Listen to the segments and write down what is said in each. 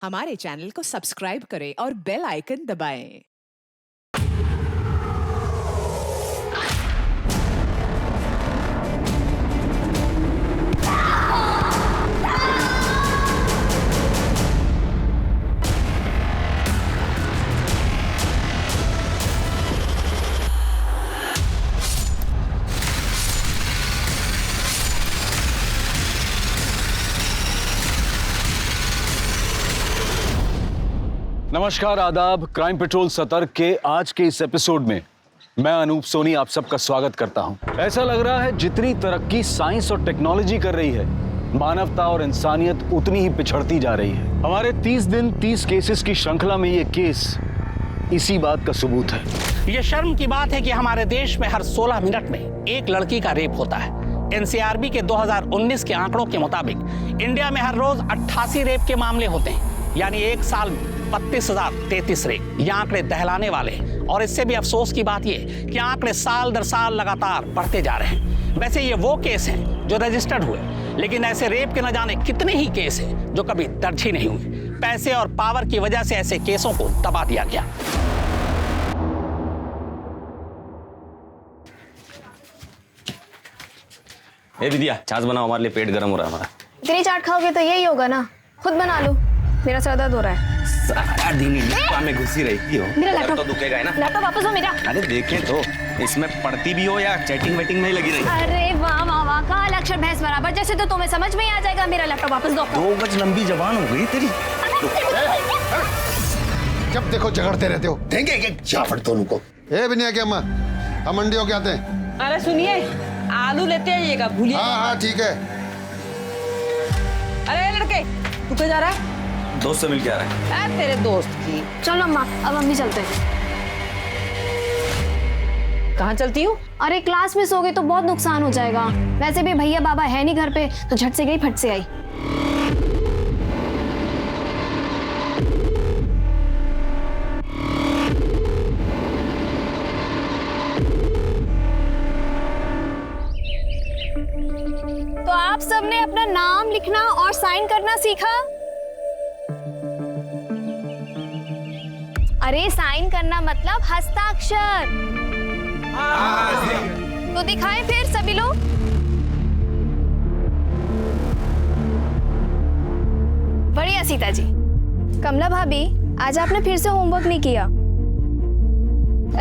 हमारे चैनल को सब्सक्राइब करें और बेल आइकन दबाएं। नमस्कार, आदाब। क्राइम पेट्रोल सतर्क के आज के इस एपिसोड में मैं अनूप सोनी आप सबका स्वागत करता हूं। ऐसा लग रहा है जितनी तरक्की साइंस और टेक्नोलॉजी कर रही है, मानवता और इंसानियत उतनी ही पिछड़ती जा रही है। हमारे 30 दिन 30 केसेस की श्रृंखला में ये केस इसी बात का सबूत है। ये शर्म की बात है कि हमारे देश में हर 16 मिनट में एक लड़की का रेप होता है। एनसीआरबी के 2019 के आंकड़ों के मुताबिक इंडिया में हर रोज 88 रेप के मामले होते हैं, यानी एक साल में 32,033 रेप। ये आंकड़े दहलाने वाले हैं और इससे भी अफसोस की बात ये कि आंकड़े साल दर साल लगातार बढ़ते जा रहे हैं। वैसे ये वो केस हैं जो रजिस्टर्ड हुए, लेकिन ऐसे रेप के न जाने कितने ही केस हैं जो कभी दर्ज ही नहीं हुए। पैसे और पावर की वजह से ऐसे केसों को दबा दिया गया। ए विद्या, छाछ बनाओ, हमारे लिए पेट गर्म हो रहा है हमारा। इतनी चाट खाओगे तो यही होगा ना, खुद बना लो। मेरा सर दर्द हो रहा है। सारा दिन काम में घुसी रहती हो। मेरा लैपटॉप तो दुखेगा है ना। लैपटॉप वापस दो मेरा। अरे देखे तो, इसमें पढ़ती भी हो या चैटिंग वेटिंग में ही लगी रही। अरे वाह वाह वाह, काल अक्षर भैंस बराबर, जैसे तो तुम्हें समझ में ही आ जाएगा। मेरा लैपटॉप वापस दो। 2 गज लंबी जबान हो गई तेरी। जब देखो झगड़ते रहते हो। देंगे क्या जाफड़ दोनों को। ए बिनिया के अम्मा, हम मंडी होके आते हैं। अरे सुनिए, आलू लेते आइएगा, भूलिए। हाँ ठीक है। अरे लड़के, तू तो जा रहा है? दोस्त से मिल के आ रहा है। अरे तेरे दोस्त की। चलो अम्मा, अब हम भी चलते हैं। कहाँ चलती हूँ? अरे क्लास मिस हो गई तो बहुत नुकसान हो जाएगा। वैसे भी भैया बाबा है नहीं घर पे, तो झट से गई फट से आई। तो आप सबने अपना नाम लिखना और साइन करना सीखा? अरे साइन करना मतलब हस्ताक्षर। तो दिखाएं फिर सभी लोग। बढ़िया सीता जी। कमला भाभी, आज आपने फिर से होमवर्क नहीं किया।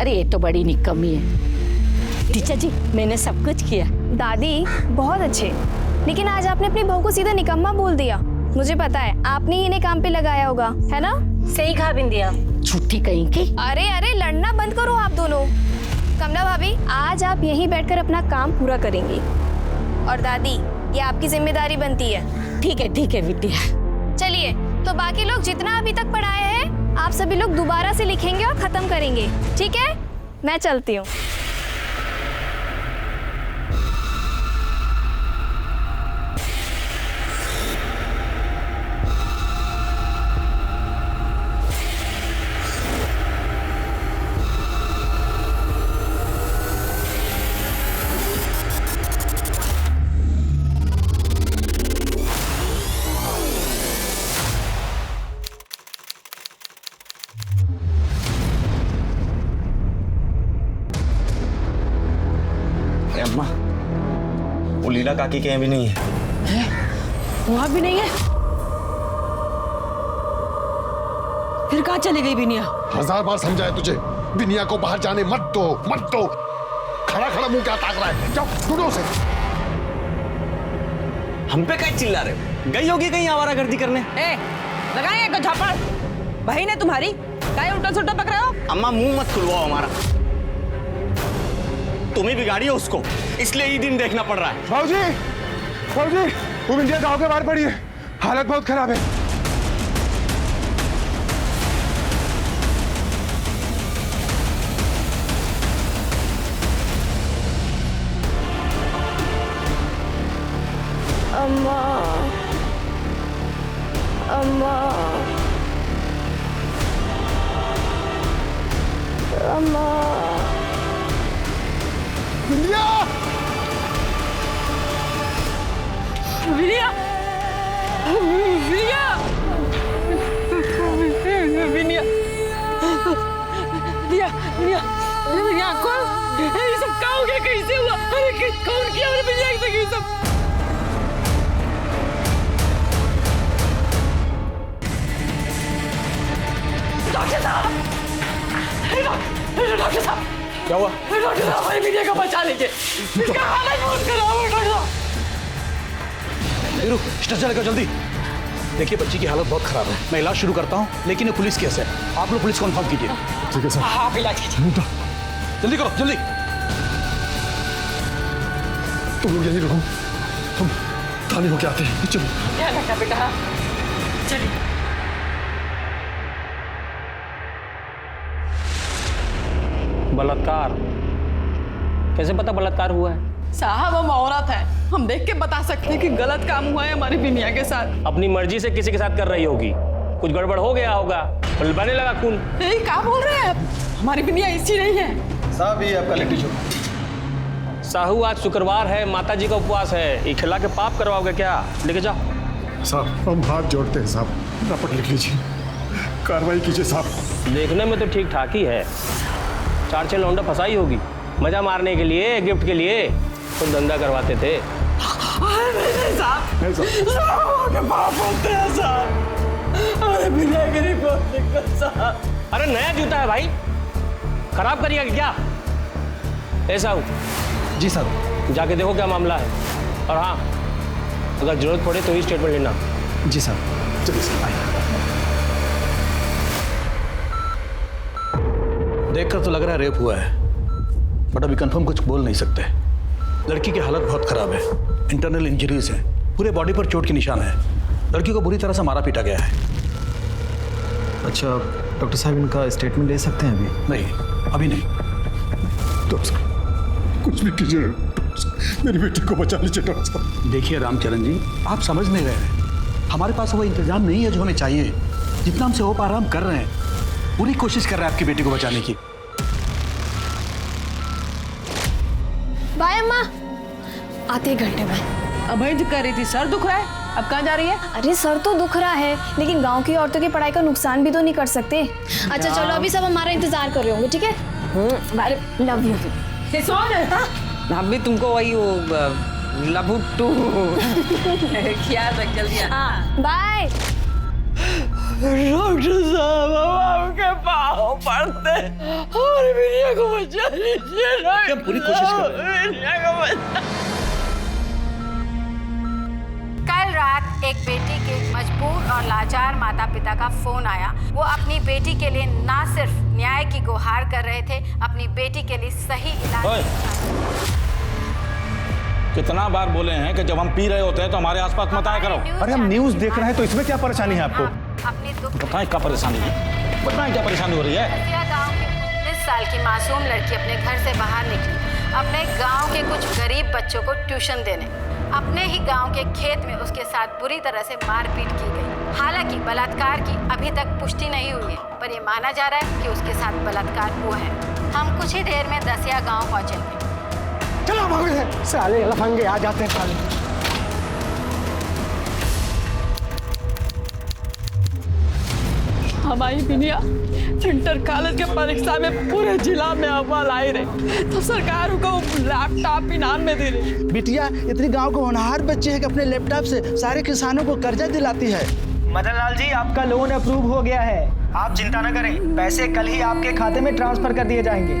अरे ये तो बड़ी निकम्मी है। टीचर जी, मैंने सब कुछ किया। दादी बहुत अच्छे, लेकिन आज आपने अपनी बहू को सीधा निकम्मा बोल दिया। मुझे पता है आपने ही इन्हें काम पे लगाया होगा, है ना? सही कहा बिंदिया। छुट्टी कहीं की। अरे अरे, लड़ना बंद करो आप दोनों। कमला भाभी, आज आप यहीं बैठकर अपना काम पूरा करेंगी। और दादी, ये आपकी जिम्मेदारी बनती है। ठीक है विद्या। चलिए, तो बाकी लोग जितना अभी तक पढ़ाए हैं, आप सभी लोग दोबारा से लिखेंगे और खत्म करेंगे, ठीक है? मैं चलती हूँ। अम्मा, वो लीला काकी के यहाँ भी नहीं है। वहाँ भी नहीं है? फिर कहाँ चली गई बिनिया? 1000 बार समझाया तुझे, बिनिया को बाहर जाने मत दो, मत दो। खड़ा खड़ा मुंह क्या ताक रहा है? जाओ ढूंढो उसे। हम पे क्या चिल्ला रहे हो? गई होगी कहीं आवारागर्दी करने। ए, लगाएंगे को झापड़। बहन है तुम्हारी, काहे उल्टा सुल्टा पक रहे हो? अम्मा, मुंह मत खुलवाओ हमारा। तुम्हें बिगाड़ी है उसको, इसलिए ये दिन देखना पड़ रहा है। बाबूजी, वो बिंदिया गांव के बाहर पड़ी है, हालत बहुत खराब है। अम्मा, अम्मा, अम्मा। बिंदिया! विलिया, विलिया, कैसे हुआ? अरे कौन किया मेरे बिटिया के साथ ये सब? डॉक्टर साहब, डॉक्टर साहब, क्या हुआ? डॉक्टर साहब हमारी बिटिया को बचा लीजिए, इसका हालत बहुत खराब है डॉक्टर साहब। स्ट्रेचर लेकर जल्दी। देखिए बच्ची की हालत बहुत खराब है, मैं इलाज शुरू करता हूँ, लेकिन ये पुलिस केस है, आप लोग पुलिस को इन्फॉर्म कीजिए। ठीक है सर। आप इलाज कीजिए। जल्दी करो जल्दी। तुम लोग यहीं रहो, हम थाने होके आते हैं। चलो। क्या लगा बेटा? चलिए। बलात्कार कैसे पता बलात्कार हुआ है? साहब हम औरत हैं, हम देख के बता सकते हैं कि गलत काम हुआ है हमारी बिनिया के साथ। अपनी मर्जी से किसी के साथ कर रही होगी, कुछ गड़बड़ हो गया होगा, बहने लगा खून। क्या बोल रहे हैं आप? हमारी बिनिया ऐसी नहीं है। साहब ये आपका लिट्टी चोखा। साहू आज शुक्रवार है, माता जी का उपवास है, ये खिला के पाप करवाओगे क्या? लेके जाओ। साहब हम हाथ जोड़ते हैं साहब, रपट लिख लीजिए, कार्रवाई कीजिए साहब। देखने में तो ठीक ठाक ही है, 4-6 लौंडा फंसाई होगी, मजा मारने के लिए, गिफ्ट के लिए तो धंधा करवाते थे। अरे नया जूता है भाई, खराब करिएगा क्या? ऐसा हो जी सर। जाके देखो क्या मामला है, और हाँ अगर जरूरत पड़े तो ही स्टेटमेंट लेना। जी सर। चलिए सर आइए। देखकर तो लग रहा है रेप हुआ है, बट अभी कंफर्म कुछ बोल नहीं सकते। लड़की की हालत बहुत खराब है, इंटरनल इंजरीज हैं, पूरे बॉडी पर चोट के निशान है। लड़की को बुरी तरह से मारा पीटा गया है। अच्छा डॉक्टर साहब इनका स्टेटमेंट ले सकते हैं अभी? नहीं अभी नहीं। डॉक्टर साहब कुछ भी कीजिए, मेरी बेटी को बचा लीजिए डॉक्टर साहब। देखिए रामचरण जी, आप समझ नहीं रहे हैं, हमारे पास वो इंतजाम नहीं है जो हमें चाहिए। जितना हमसे हो पा रहा हम कर रहे हैं, पूरी कोशिश कर रहे हैं आपकी बेटी को बचाने की। बाय अम्मा, आते एक घंटे में। अभय जी कह रही थी सर दुख रहा है, अब कहाँ जा रही है? अरे सर तो दुख रहा है, लेकिन गांव की औरतों की पढ़ाई का नुकसान भी तो नहीं कर सकते। अच्छा चलो अभी सब हमारा इंतजार कर रहे होंगे, ठीक है? Love you. अभी तुमको वही वो लभुट्टू क्या रख जल्दी। बाय। डॉक्टर साहब हम आपके पाँव पड़ते, हमारी बिटिया को बचा लीजिए। हम पूरी कोशिश कर रहे हैं। बिटिया को बचा। कल रात एक बेटी के मजबूर और लाचार माता पिता का फोन आया। वो अपनी बेटी के लिए ना सिर्फ न्याय की गुहार कर रहे थे, अपनी बेटी के लिए सही इलाज। कितना बार बोले हैं कि जब हम पी रहे होते हैं तो हमारे आसपास मत आया करो। अरे हम न्यूज़ देख रहे हैं तो इसमें क्या परेशानी है आपको? अपनी दुख बताएं क्या परेशानी है, बताएं क्या परेशानी हो रही है। गांव की 19 साल की मासूम लड़की अपने घर से बाहर निकली, अपने गांव के कुछ गरीब बच्चों को ट्यूशन देने। अपने ही गांव के खेत में उसके साथ बुरी तरह से मारपीट की गई। हालांकि बलात्कार की अभी तक पुष्टि नहीं हुई है, पर यह माना जा रहा है कि उसके साथ बलात्कार हुआ है। हम कुछ ही देर में दसिया गांव पहुंचेंगे। चलो भागो, साले लफंगे आ जाते हैं साले। हमारी बिनिया इंटर कॉलेज के परीक्षा में पूरे जिला में अव्वल आई रही, तो सरकार को लैपटॉप इनाम में दे रही। बिटिया इतनी गांव को होनहार बच्चे हैं कि अपने लैपटॉप से सारे किसानों को कर्जा दिलाती है। मदन लाल जी आपका लोन अप्रूव हो गया है, आप चिंता न करें, पैसे कल ही आपके खाते में ट्रांसफर कर दिए जाएंगे।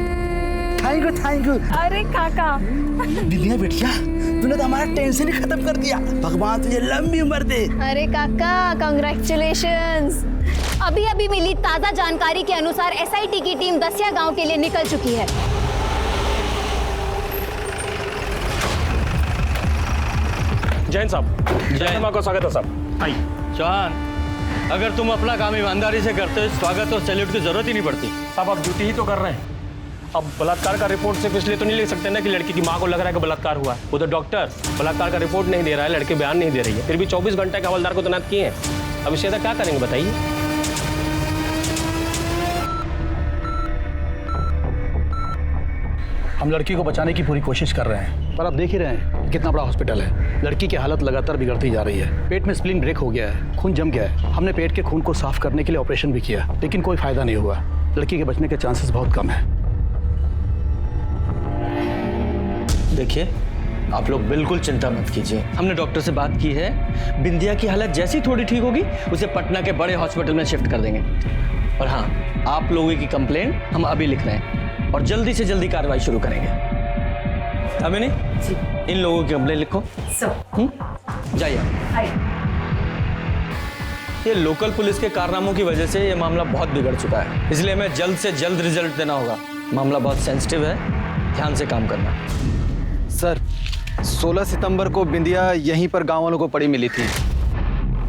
Thank you thank you. अरे काका। बिटिया बेटिया तूने तो हमारा टेंशन ही खत्म कर दिया, भगवान तुझे लंबी उम्र दे। अरे काका कांग्रेचुलेशंस। अभी अभी मिली ताजा जानकारी के अनुसार एसआईटी की टीम दसिया गांव के लिए निकल चुकी है। जैन साहब, जैन को स्वागत है साहब। चौहान, अगर तुम अपना काम ईमानदारी से करते हो, स्वागत और सैल्यूट की जरूरत ही नहीं पड़ती। साहब आप ड्यूटी ही तो कर रहे हैं। अब बलात्कार का रिपोर्ट सिर्फ इसलिए तो नहीं ले सकते ना कि लड़की की माँ को लग रहा है कि बलात्कार हुआ है। उधर डॉक्टर बलात्कार का रिपोर्ट नहीं दे रहा है, लड़की बयान नहीं दे रही है, फिर भी 24 घंटे के हवलदार को तैनात किए हैं। अब इससे क्या करेंगे बताइए? हम लड़की को बचाने की पूरी कोशिश कर रहे हैं, पर आप देख ही रहे हैं कितना बड़ा हॉस्पिटल है। लड़की की हालत लगातार बिगड़ती जा रही है, पेट में स्प्लीन ब्रेक हो गया है, खून जम गया है। हमने पेट के खून को साफ करने के लिए ऑपरेशन भी किया, लेकिन कोई फायदा नहीं हुआ। लड़की के बचने के चांसेस बहुत कम है। देखिए, आप लोग बिल्कुल चिंता मत कीजिए। हमने डॉक्टर से बात की है, बिंदिया की हालत जैसी थोड़ी ठीक होगी उसे पटना के बड़े हॉस्पिटल में शिफ्ट कर देंगे। और हाँ, आप लोगों की कंप्लेंट हम अभी लिख रहे हैं और जल्दी से जल्दी कार्रवाई शुरू करेंगे। अमिनी, इन लोगों की कंप्लेंट लिखो। जाइए। ये लोकल पुलिस के कारनामों की वजह से ये मामला बहुत बिगड़ चुका है, इसलिए हमें जल्द से जल्द रिजल्ट देना होगा। मामला बहुत सेंसिटिव है, ध्यान से काम करना। सर, 16 सितंबर को बिंदिया यहीं पर गांव वालों को पड़ी मिली थी,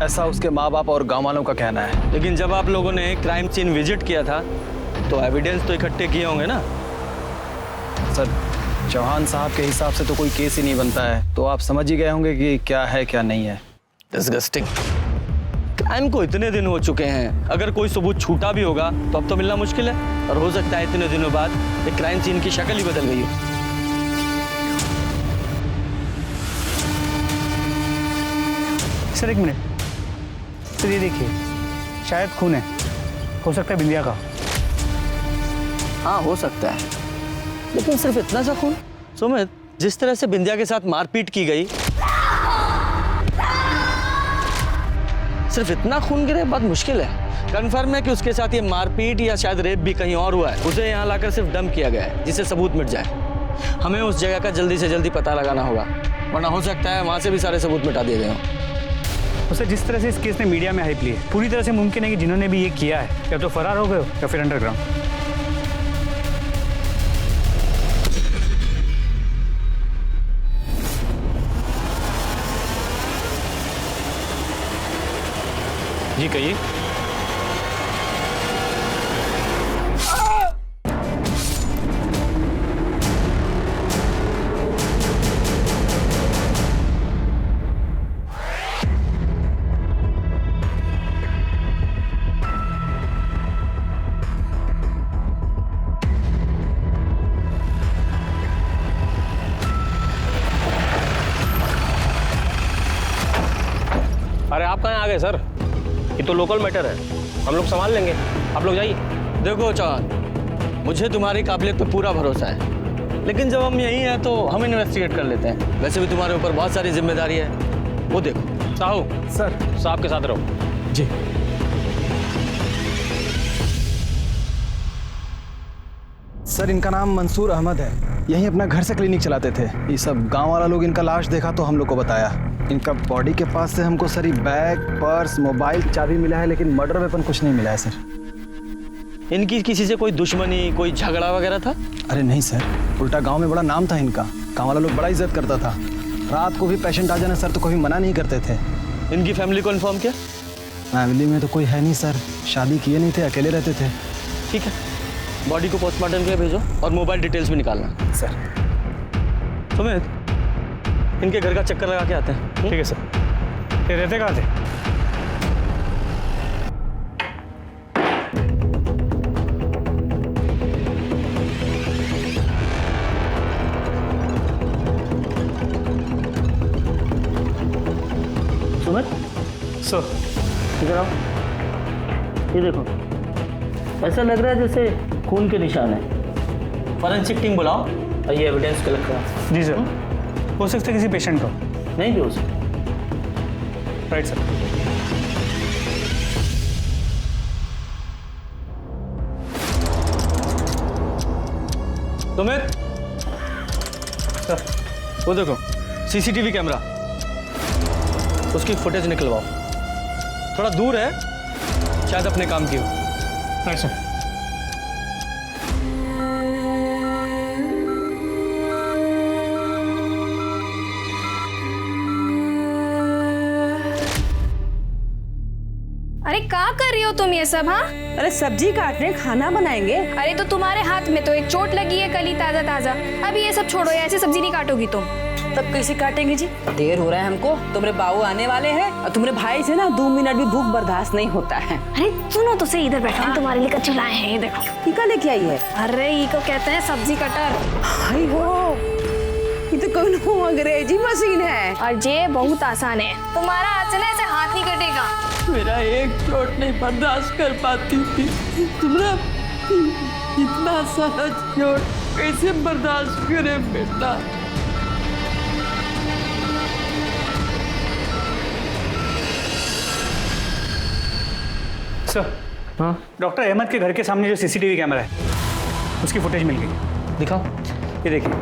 ऐसा उसके माँ बाप और गांव वालों का कहना है। लेकिन जब आप लोगों ने क्राइम सीन विजिट किया था तो एविडेंस तो इकट्ठे किए होंगे ना? सर, चौहान साहब के हिसाब से तो कोई केस ही नहीं बनता है, तो आप समझ ही गए होंगे कि क्या है क्या नहीं है। डिस्गस्टिंग। क्राइम को इतने दिन हो चुके हैं, अगर कोई सबूत छूटा भी होगा तो अब तो मिलना मुश्किल है, और हो सकता है इतने दिनों बाद एक क्राइम सीन की शक्ल ही बदल गई हो। सर एक मिनट सर, ये देखिए, शायद खून है, हो सकता है बिंदिया का। हाँ, हो सकता है, लेकिन सिर्फ इतना सा खून? सुमित, जिस तरह से बिंदिया के साथ मारपीट की गई, सिर्फ इतना खून गिरे बहुत मुश्किल है। कंफर्म है कि उसके साथ ये मारपीट या शायद रेप भी कहीं और हुआ है। उसे यहाँ लाकर सिर्फ डंप किया गया है जिससे सबूत मिट जाए। हमें उस जगह का जल्दी से जल्दी पता लगाना होगा, वरना हो सकता है वहाँ से भी सारे सबूत मिटा दिए गए हों। तो सर, जिस तरह से इस केस ने मीडिया में हाइप ली है, पूरी तरह से मुमकिन है कि जिन्होंने भी ये किया है या तो फरार हो गए हो या फिर अंडरग्राउंड। जी कहिए। अरे आप कहाँ आ गए सर? ये तो लोकल मैटर है, हम लोग संभाल लेंगे, आप लोग जाइए। देखो चौहान, मुझे तुम्हारी काबिलियत पे पूरा भरोसा है, लेकिन जब हम यहीं हैं तो हम इन्वेस्टिगेट कर लेते हैं। वैसे भी तुम्हारे ऊपर बहुत सारी जिम्मेदारी है, वो देखो। साहू सर, साहब के साथ रहो। जी। सर, इनका नाम मंसूर अहमद है, यहीं अपना घर से क्लिनिक चलाते थे। ये सब गांव वाला लोग इनका लाश देखा तो हम लोग को बताया। इनका बॉडी के पास से हमको सर बैग, पर्स, मोबाइल, चाबी मिला है, लेकिन मर्डर वेपन कुछ नहीं मिला है सर। इनकी किसी से कोई दुश्मनी, कोई झगड़ा वगैरह था? अरे नहीं सर, उल्टा गांव में बड़ा नाम था इनका, गांव वाला लोग बड़ा इज्जत करता था। रात को भी पेशेंट आ जाना सर तो कभी मना नहीं करते थे। इनकी फैमिली को इन्फॉर्म किया? फैमिली में तो कोई है नहीं सर, शादी किए नहीं थे, अकेले रहते थे। ठीक है, बॉडी को पोस्टमार्टम के लिए भेजो और मोबाइल डिटेल्स भी निकालना। सर, सुमित, इनके घर का चक्कर लगा के आते हैं। ठीक है सर। ये रहते कहाँ थे? सुमित सर, इधर आओ। ये देखो, ऐसा लग रहा है जैसे खून के निशान है। फॉरेंसिक टीम बुलाओ और ये एविडेंस कलेक्ट करो। जी सर। हो सकता है किसी पेशेंट का। नहीं भी हो सकता। Right sir. सुमित, सर, वो देखो सीसीटीवी कैमरा, उसकी फुटेज निकलवाओ। थोड़ा दूर है, शायद अपने काम की हो। Right sir. अरे क्या कर रही हो तुम ये सब? हाँ, अरे सब्जी काट रहे, खाना बनाएंगे। अरे तो तुम्हारे हाथ में तो एक चोट लगी है, कल ही ताजा ताजा। अभी ये सब छोड़ो, ऐसे सब्जी नहीं काटोगी तुम। तब कैसे काटेंगे जी? देर हो रहा है हमको, तुम्हारे बाबू आने वाले हैं और तुम्हारे भाई से ना 2 मिनट भी भूख बर्दाश्त नहीं होता है। अरे सुनो तो सही, इधर बैठो, हम तुम्हारे लिए कच्चे लाए हैं। ये देखो, टीका लेके आई है। अरे ये को कहते हैं सब्जी कटर। हाय हो, ये तो कौन अंग्रेजी मशीन है और ये बहुत आसान है। तुम्हारा हाथ से ना ऐसे हाथ नहीं कटेगा। मेरा एक चोट नहीं बर्दाश्त कर पाती थी, तुम्हारा इतना सारा चोट कैसे बर्दाश्त करे बेटा? सर। हाँ डॉक्टर अहमद के घर के सामने जो सीसीटीवी कैमरा है उसकी फुटेज मिल गई। दिखाओ। ये देखिए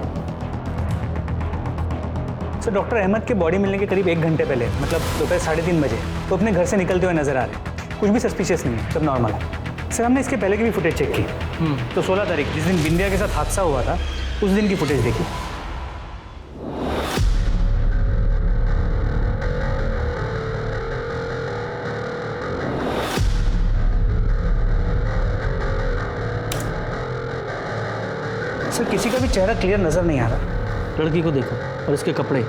सर, डॉक्टर अहमद के बॉडी मिलने के करीब 1 घंटे पहले, मतलब दोपहर 3:30 बजे वो अपने घर से निकलते हुए नजर आ रहे हैं। कुछ भी सस्पिशियस नहीं है, सब नॉर्मल है। सर हमने इसके पहले की भी फुटेज चेक की, तो 16 तारीख जिस दिन बिंदिया के साथ हादसा हुआ था उस दिन की फुटेज देखी। सर किसी का भी चेहरा क्लियर नजर नहीं आ रहा। लड़की को देखो और इसके कपड़े,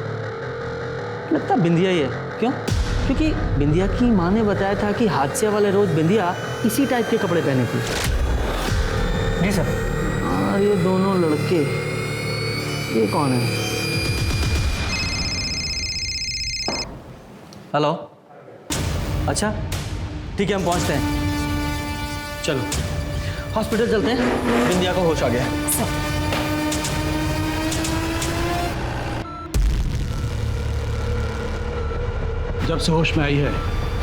लगता बिंदिया ही है। क्यों? क्योंकि बिंदिया की माँ ने बताया था कि हादसे वाले रोज बिंदिया इसी टाइप के कपड़े पहने थी। जी सर। हाँ ये दोनों लड़के, ये कौन है? हेलो, अच्छा ठीक है हम पहुंचते हैं। चलो हॉस्पिटल चलते हैं, बिंदिया को होश आ गया है। जब से होश में आई है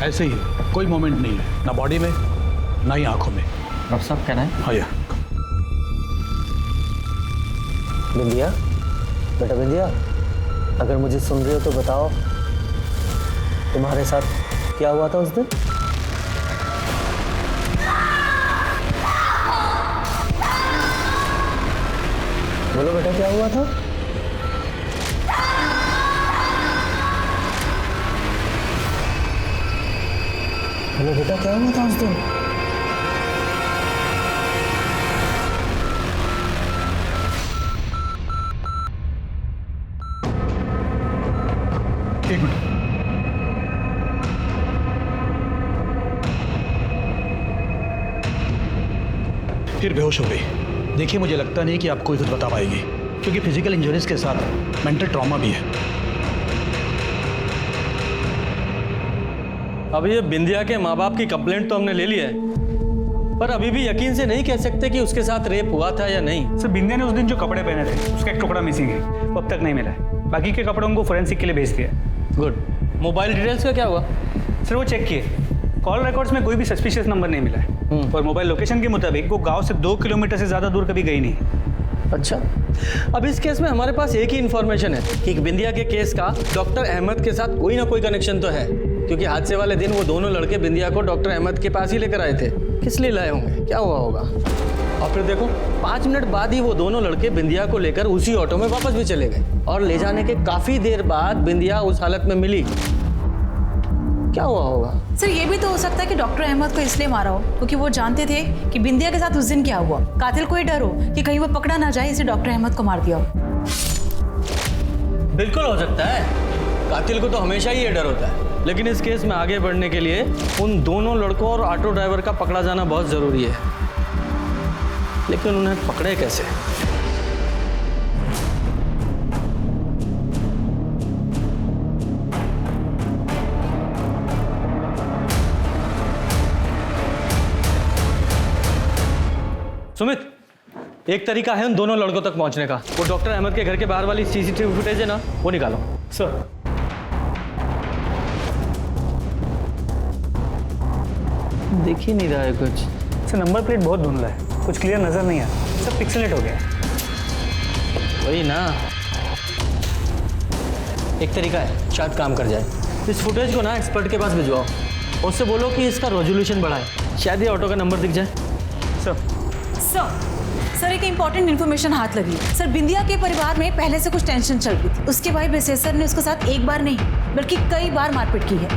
ऐसे ही, कोई मोमेंट नहीं है, ना बॉडी में ना ही आंखों में। डॉक्टर साहब कहना है? हाँ यार। बिंदिया, बेटा बिंदिया, अगर मुझे सुन रहे हो तो बताओ तुम्हारे साथ क्या हुआ था उस दिन? बोलो बेटा क्या हुआ था? बोलो बेटा क्या हुआ था उस दिन? एक मिनट। फिर बेहोश हो गई। देखिए मुझे लगता नहीं कि आप कोई कुछ बता पाएगी, क्योंकि फिजिकल इंजरीज के साथ मेंटल ट्रॉमा भी है। अब ये बिंदिया के माँ बाप की कंप्लेंट तो हमने ले ली है, पर अभी भी यकीन से नहीं कह सकते कि उसके साथ रेप हुआ था या नहीं। सर बिंदिया ने उस दिन जो कपड़े पहने थे उसका एक टुकड़ा मिसिंग है, वो अब तक नहीं मिला है। बाकी के कपड़ों को फोरेंसिक के लिए भेज दिया। गुड। मोबाइल डिटेल्स का क्या हुआ? सर वो चेक किए, कॉल रिकॉर्ड्स में कोई भी सस्पिशियस नंबर नहीं मिला है, और मोबाइल लोकेशन के मुताबिक वो गांव से 2 किलोमीटर से ज़्यादा दूर कभी गई नहीं। अच्छा, अब इस केस में हमारे पास एक ही इन्फॉर्मेशन है कि बिंदिया के केस का डॉक्टर अहमद के साथ कोई ना कोई कनेक्शन तो है, क्योंकि हादसे वाले दिन वो दोनों लड़के बिंदिया को डॉक्टर अहमद के पास ही लेकर आए थे। किस लिए लाए होंगे, क्या हुआ होगा? और फिर देखो 5 मिनट बाद ही वो दोनों लड़के बिंदिया को लेकर उसी ऑटो में वापस भी चले गए, और ले जाने के काफी देर बाद बिंदिया उस हालत में मिली। क्या हुआ होगा? सर ये भी तो हो सकता है कि डॉक्टर अहमद को इसलिए मारा हो क्योंकि वो जानते थे कि बिंदिया के साथ उस दिन क्या हुआ। कातिल को ही डर हो कि कहीं वो पकड़ा ना जाए, इसे डॉक्टर अहमद को मार दिया हो। बिल्कुल हो सकता है, कातिल को तो हमेशा ही ये डर होता है, लेकिन इस केस में आगे बढ़ने के लिए उन दोनों लड़कों और ऑटो ड्राइवर का पकड़ा जाना बहुत जरूरी है। लेकिन उन्हें पकड़े कैसे? सुमित, एक तरीका है उन दोनों लड़कों तक पहुंचने का। वो डॉक्टर अहमद के घर के बाहर वाली सीसीटीवी फुटेज है ना, वो निकालो। सर दिख ही नहीं रहा है कुछ। सर नंबर प्लेट बहुत धुंधला है, कुछ क्लियर नजर नहीं आ रहा, सब पिक्सेलेट हो गया। वही ना, एक तरीका है शायद काम कर जाए। इस फुटेज को ना एक्सपर्ट के पास भिजवाओ, उससे बोलो कि इसका रेजोल्यूशन बढ़ाए, शायद ये ऑटो का नंबर दिख जाए। सर एक इम्पॉर्टेंट इन्फॉर्मेशन हाथ लगी। सर बिंदिया के परिवार में पहले से कुछ टेंशन चल रही थी। उसके भाई बेसेसर ने उसके साथ एक बार नहीं बल्कि कई बार मारपीट की है।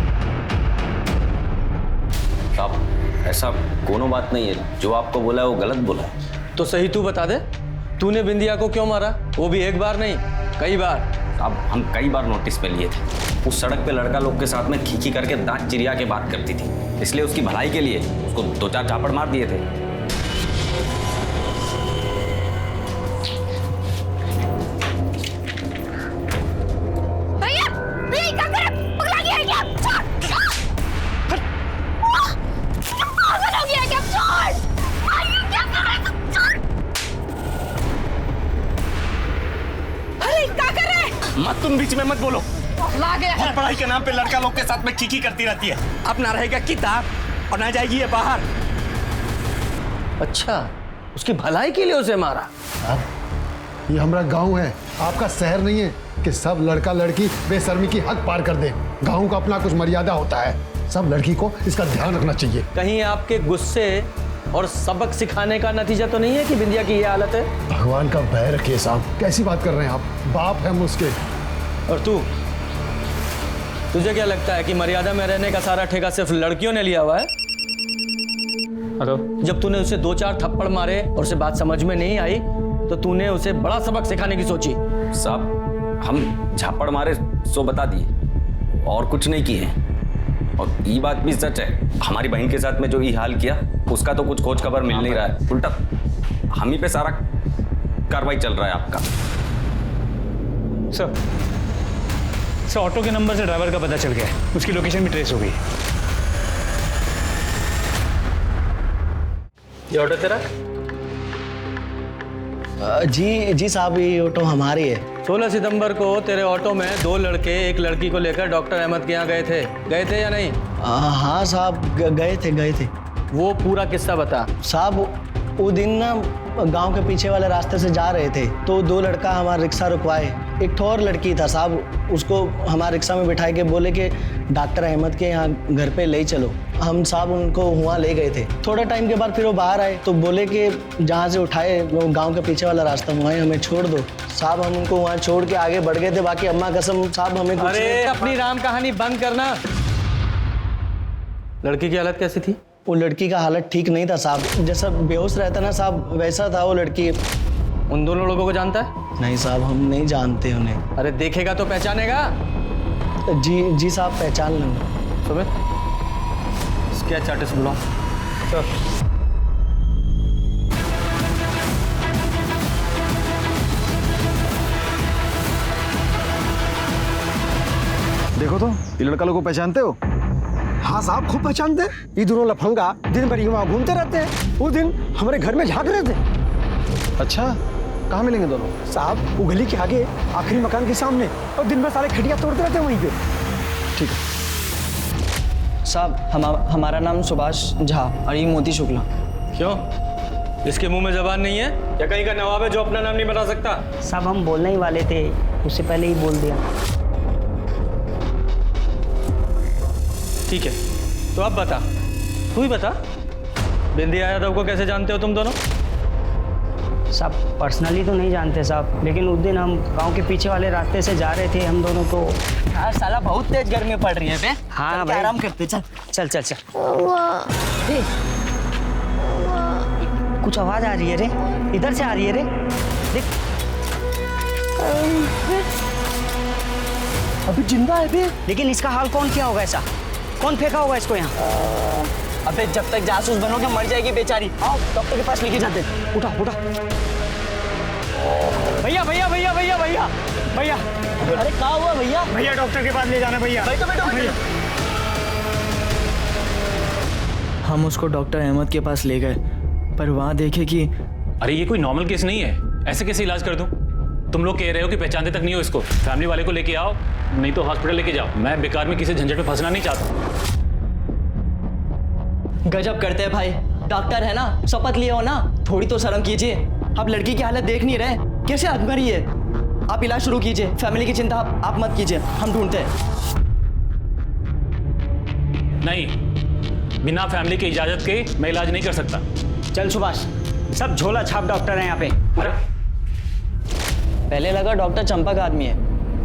साहब ऐसा कोनो बात नहीं है, जो आपको बोला है वो गलत बोला है। तो सही तू बता दे, तूने बिंदिया को क्यों मारा? वो भी एक बार नहीं कई बार। अब हम कई बार नोटिस पे लिए थे, उस सड़क पे लड़का लोग के साथ में खींची करके दांत चिरिया के बात करती थी, इसलिए उसकी भलाई के लिए उसको 2-4 चापड़ मार दिए थे। मत तुम बीच में मत बोलो। ला गया हर पढ़ाई के नाम पे लड़का लोग के साथ में खींची करती रहती है। अपना रहेगा किताब और ना जाएगी ये बाहर। अच्छा, उसकी भलाई के लिए उसे मारा? ये हमारा गांव है, आपका शहर नहीं है कि सब लड़का लड़की बेशर्मी की हद पार कर दे। गांव का अपना कुछ मर्यादा होता है, सब लड़की को इसका ध्यान रखना चाहिए। कहीं आपके गुस्से और सबक सिखाने का नतीजा तो नहीं है कि बिंदिया की ये हालत है? भगवान का भय रखिए साहब, कैसी बात कर रहे हैं आप? बाप है मुझके। और तुझे क्या लगता है कि मर्यादा में रहने का सारा ठेका सिर्फ लड़कियों ने लिया हुआ है? हेलो, जब तूने उसे 2-4 थप्पड़ मारे और उसे बात समझ में नहीं आई तो तूने उसे बड़ा सबक सिखाने की सोची। साहब, हम झापड़ मारे सो बता दिए और कुछ नहीं किए। और ये बात भी सच है, हमारी बहन के साथ में जो ये हाल किया उसका तो कुछ खोज खबर मिल नहीं रहा है। उल्टा हम ही पे सारा कार्रवाई चल रहा है आपका। सर ऑटो के नंबर से ड्राइवर का पता चल गया है, उसकी लोकेशन भी ट्रेस हो गई। ये ऑटो तेरा? जी साहब, ये ऑटो हमारी है। 16 सितंबर को तेरे ऑटो में 2 लड़के एक लड़की को लेकर डॉक्टर अहमद के यहाँ गए थे या नहीं? हाँ साहब, गए थे। वो पूरा किस्सा बता। साहब, वो दिन ना गांव के पीछे वाले रास्ते से जा रहे थे तो 2 लड़का हमारा रिक्शा रुकवाए। एक और लड़की था साहब, उसको हमारे रिक्शा में बिठाए के बोले कि डॉक्टर अहमद के यहाँ घर पे ले चलो। हम साहब उनको वहाँ ले गए थे। थोड़ा टाइम के बाद फिर वो बाहर आए तो बोले कि जहाँ से उठाए वो गांव के पीछे वाला रास्ता, वहाँ हमें छोड़ दो। साहब हम उनको वहाँ छोड़ के आगे बढ़ गए थे। बाकी अम्मा कसम साहब हमें कुछ अरे अपनी राम कहानी बंद करना। लड़की की हालत कैसी थी? वो लड़की का हालत ठीक नहीं था साहब, जैसा बेहोश रहता ना साहब वैसा था वो लड़की। उन दोनों लोगों को जानता है? नहीं साहब, हम नहीं जानते उन्हें। अरे देखेगा तो पहचानेगा? जी साहब, पहचान लूँगा। सुमित, स्केच आर्टिस्ट बुलाओ। देखो तो, ये लड़का लोगों को पहचानते हो? हाँ साहब, खूब पहचानते। ये दोनों लफंगा दिन भर वहाँ घूमते रहते हैं। वो दिन हमारे घर में झांक रहे थे। अच्छा, कहाँ मिलेंगे दोनों? साहब, वो गली के आगे आखिरी मकान के सामने, और दिन भर सारे खटिया तोड़ते रहते हैं वहीं पे। ठीक है साहब, हमारा नाम सुभाष झा और ये मोती शुक्ला। क्यों, इसके मुंह में जबान नहीं है या कहीं का नवाब है जो अपना नाम नहीं बता सकता? साहब हम बोलने ही वाले थे, उससे पहले ही बोल दिया। ठीक है, तो अब बता, तू ही बता, बिंदिया यादव को कैसे जानते हो तुम दोनों? साहब पर्सनली तो नहीं जानते साहब, लेकिन उस दिन हम गांव के पीछे वाले रास्ते से जा रहे थे हम दोनों तो। यार साला बहुत तेज गर्मी पड़ रही है बे। हाँ भाई, आराम करते। चल। कुछ आवाज आ रही है रे, इधर से आ रही है रे, देख। अभी जिंदा है बे। लेकिन इसका हाल कौन किया होगा ऐसा? कौन फेंका होगा इसको यहाँ? अबे जब तक जासूस बनोगे मर जाएगी बेचारी। आओ डॉक्टर के पास लेके जाते। उठा। भैया। अरे क्या हुआ भैया? भैया डॉक्टर के पास ले जाना भैया। भैया हम उसको डॉक्टर अहमद के पास ले गए, पर वहाँ देखे कि अरे ये कोई नॉर्मल केस नहीं है, ऐसे कैसे इलाज कर दूं? तुम लोग कह रहे हो कि पहचानते तक नहीं हो इसको। फैमिली वाले को लेके आओ, नहीं तो हॉस्पिटल लेके जाओ। मैं बेकार में किसी झंझट में फंसना नहीं चाहता। गजब करते हैं भाई, डॉक्टर है ना, शपथ लिए हो ना, थोड़ी तो शर्म कीजिए। आप लड़की की हालत देख नहीं रहे, कैसे आत्महत्या है? आप इलाज शुरू कीजिए, फैमिली की चिंता आप मत कीजिए, हम ढूंढते हैं। नहीं, बिना फैमिली की इजाजत के मैं इलाज नहीं कर सकता। चल सुभाष, सब झोला छाप डॉक्टर हैं यहाँ पे। पहले लगा डॉक्टर चंपक आदमी है,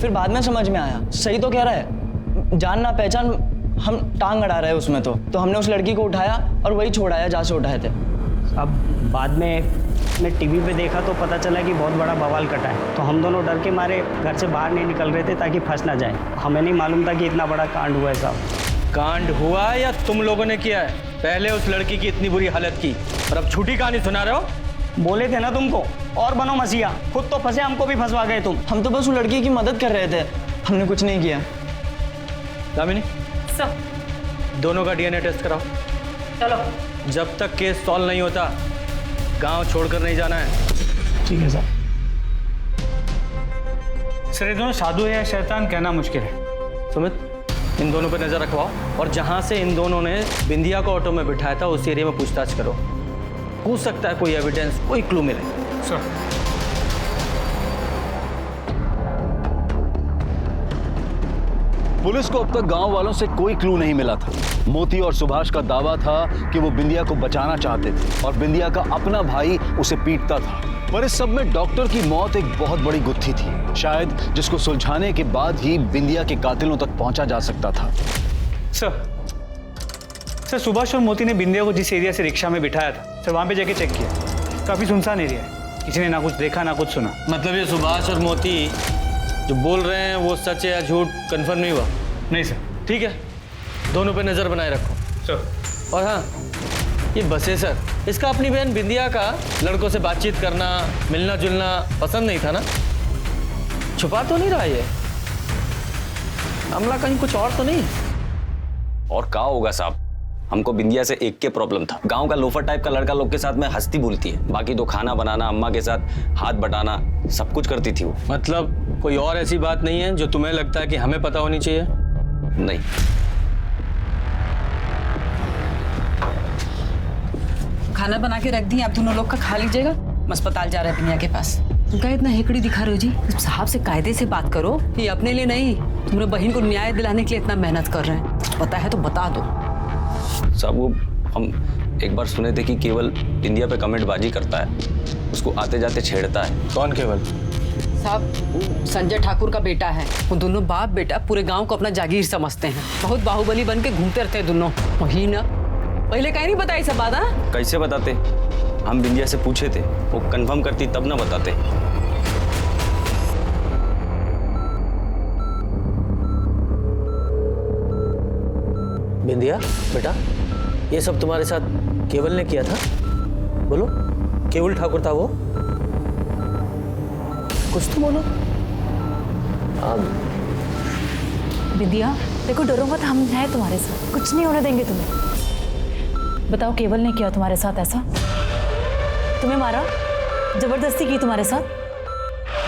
फिर बाद में समझ में आया सही तो कह रहा है। जान ना पहचान हम टांग अड़ा रहे उसमें तो हमने उस लड़की को उठाया और वही छोड़ाया जहाँ से उठाए थे। अब बाद में मैं टीवी पे देखा तो पता चला कि बहुत बड़ा बवाल कटा है, तो हम दोनों डर के मारे घर से बाहर नहीं निकल रहे थे ताकि फंस ना जाए। हमें नहीं मालूम था कि इतना बड़ा कांड हुआ है साहब। कांड हुआ या तुम लोगों ने किया है? पहले उस लड़की की इतनी बुरी हालत की और अब झूठी कहानी सुना रहे हो? बोले थे ना तुमको, और बनो मसीहा, खुद तो फंसे, हमको भी फंसवा गए तुम। हम तो बस उस लड़की की मदद कर रहे थे, हमने कुछ नहीं किया। दामिनी सर, दोनों का डीएनए टेस्ट कराओ। चलो। जब तक केस सॉल्व नहीं होता गांव छोड़कर नहीं जाना है। ठीक है सर। ये दोनों साधु है या शैतान कहना मुश्किल है। सुमित, इन दोनों पे नजर रखवाओ और जहां से इन दोनों ने बिंदिया को ऑटो में बिठाया था उस एरिया में पूछताछ करो। हो सकता है कोई एविडेंस, कोई क्लू मिले। सर। पुलिस को अब तक गांव वालों से कोई क्लू नहीं मिला था। मोती और सुभाष का दावा था कि वो बिंदिया को बचाना चाहते थे और बिंदिया का अपना भाई उसे पीटता था। पर इस सब में डॉक्टर की मौत एक बहुत बड़ी गुत्थी थी, शायद जिसको सुलझाने के बाद ही बिंदिया के कातिलों तक पहुंचा जा सकता था। सर सुभाष और मोती ने बिंदिया को जिस एरिया से रिक्शा में बिठाया था सर, वहां पे जाके चेक किया। काफी सुनसान एरिया है, किसी ने ना कुछ देखा ना कुछ सुना। मतलब ये सुभाष और मोती जो बोल रहे हैं वो सच है या झूठ कंफर्म नहीं हुआ? नहीं सर। ठीक है, दोनों पे नजर बनाए रखो सर। और हाँ, ये बसे सर, इसका अपनी बहन बिंदिया का लड़कों से बातचीत करना, मिलना जुलना पसंद नहीं था ना? छुपा तो नहीं रहा ये मामला, कहीं कुछ और तो नहीं? और क्या होगा साहब, हमको बिंदिया से एक के प्रॉब्लम था। गांव का लोफर टाइप का लड़का लोग के साथ में हंसती बोलती है, बाकी तो खाना बनाना, अम्मा के साथ हाथ बटाना सब कुछ करती थी वो। मतलब कोई और ऐसी बात नहीं है जो तुम्हें लगता है कि हमें पता होनी चाहिए? नहीं। खाना बना के रख दी, आप दोनों लोग का खा लीजिएगा। अस्पताल जा रहे हैं बिंदिया के पास। तुम क्या इतना हेकड़ी दिखा रहे हो जी? साहब से कायदे से बात करो। ये अपने लिए नहीं, तुम्हारे बहन को न्याय दिलाने के लिए इतना मेहनत कर रहे हैं। कुछ पता है तो बता दो। साहब वो हम एक बार सुने थे कि केवल बिंदिया पे कमेंट बाजी करता है, उसको आते जाते छेड़ता है। कौन केवल? साहब संजय ठाकुर का बेटा है। वो दोनों बाप बेटा पूरे गांव को अपना जागीर समझते हैं। बहुत बाहुबली बन के घूमते रहते हैं दोनों। वही ना, पहले कहीं नहीं बताई सब बात? कैसे बताते? हम बिंदिया से पूछे थे, वो कंफर्म करती तब ना बताते। बिंदिया बेटा, ये सब तुम्हारे साथ केवल ने किया था? बोलो, केवल ठाकुर था वो? कुछ तो बोलो। बिंदिया देखो, डरो मत, हम हैं तुम्हारे साथ, कुछ नहीं होने देंगे तुम्हें। बताओ, केवल ने किया तुम्हारे साथ ऐसा? तुम्हें मारा, जबरदस्ती की तुम्हारे साथ?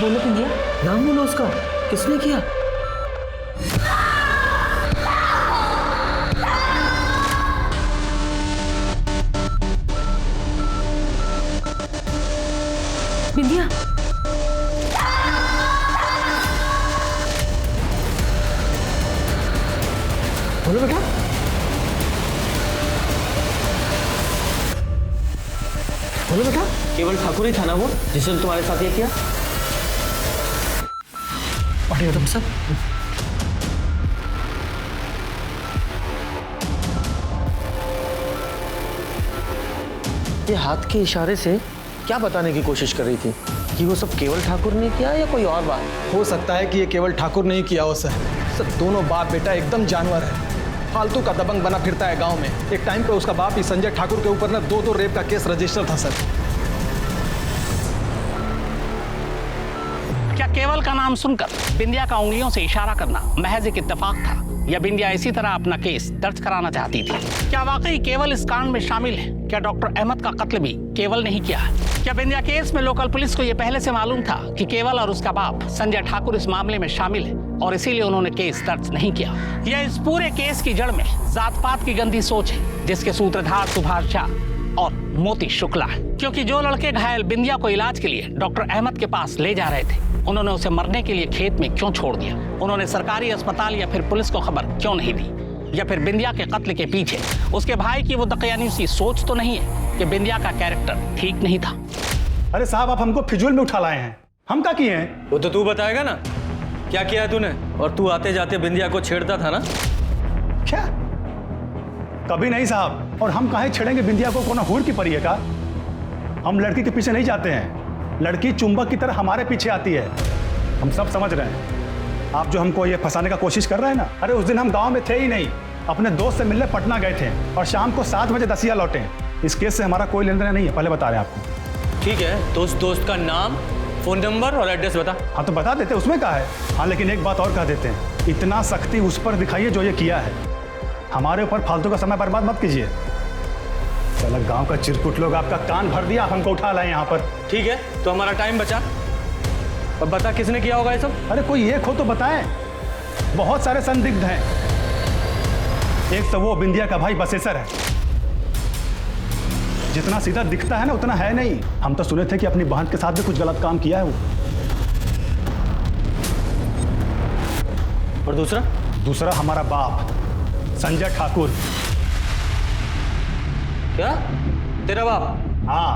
बोलो बिंदिया। नाम बोलो उसका, किसने किया? बिंदिया बोलो बेटा। बोलो बेटा, केवल ठाकुर ही था ना वो जिसने तुम्हारे साथ ये किया? बढ़िया तुम सब। ये हाथ के इशारे से क्या बताने की कोशिश कर रही थी? कि वो सब केवल ठाकुर ने किया या कोई और बात? हो सकता है कि ये केवल ठाकुर ने ही किया हो सर। दोनों बाप बेटा एकदम जानवर है, फालतू का दबंग बना फिरता है गांव में। एक टाइम पे उसका बाप ही संजय ठाकुर के ऊपर ना 2 रेप का केस रजिस्टर था सर। क्या केवल का नाम सुनकर बिंदिया का उंगलियों से इशारा करना महज एक इत्तेफाक था, या बिंदिया इसी तरह अपना केस दर्ज कराना चाहती थी? क्या वाकई केवल इस कांड में शामिल है? क्या डॉक्टर अहमद का कत्ल भी केवल ने ही किया है? क्या बिंदिया केस में लोकल पुलिस को यह पहले से मालूम था कि केवल और उसका बाप संजय ठाकुर इस मामले में शामिल है और इसीलिए उन्होंने केस दर्ज नहीं किया? यह इस पूरे केस की जड़ में जात पात की गंदी सोच है, जिसके सूत्रधार सुभाष झा और मोती शुक्ला है। क्योंकि जो लड़के घायल बिंदिया को इलाज के लिए डॉक्टर अहमद के पास ले जा रहे थे, उन्होंने उसे मरने के लिए खेत में क्यों छोड़ दिया? उन्होंने सरकारी अस्पताल या फिर पुलिस को खबर क्यों नहीं दी? या फिर बिंदिया के कत्ल के पीछे उसके भाई की वो दकियानी सी सोच तो नहीं है कि बिंदिया का कैरेक्टर ठीक नहीं था? अरे साहब, आप हमको फिजूल में उठा लाए हैं। हम क्या किए हैं? वो तो तू बताएगा ना, क्या किया है तूने? और तू आते जाते बिंदिया को छेड़ता था ना? क्या? कभी नहीं साहब। और हम काहे छेड़ेंगे बिंदिया को? कौन हूर की परी है का? हम लड़की के पीछे नहीं जाते हैं, लड़की चुंबक की तरह हमारे पीछे आती है। हम सब समझ रहे हैं। आप जो हमको ये फंसाने का कोशिश कर रहे हैं ना, अरे उस दिन हम गांव में थे ही नहीं, अपने दोस्त से मिलने पटना गए थे और शाम को 7 बजे दसिया लौटे। इस केस से हमारा कोई लेन देन नहीं है, पहले बता रहे हैं आपको। ठीक है, तो उस दोस्त का नाम, फोन नंबर और एड्रेस बता। हाँ तो बता देते, उसमें क्या है। हाँ लेकिन एक बात और कह देते हैं, इतना सख्ती उस पर दिखाइए जो ये किया है। हमारे ऊपर फालतू का समय बर्बाद मत कीजिए। चलो, गांव का चिरकुट लोग आपका कान भर दिया, हमको उठा लाए यहाँ पर। ठीक है, तो हमारा टाइम बचा। और बता किसने किया होगा ये सब? अरे कोई एक हो तो बताएं, बहुत सारे संदिग्ध हैं। एक तो वो बिंदिया का भाई बसेसर है, जितना सीधा दिखता है ना उतना है नहीं। हम तो सुने थे कि अपनी बहन के साथ भी कुछ गलत काम किया है वो। और दूसरा हमारा बाप संजय ठाकुर। क्या? तेरा बाप? हाँ,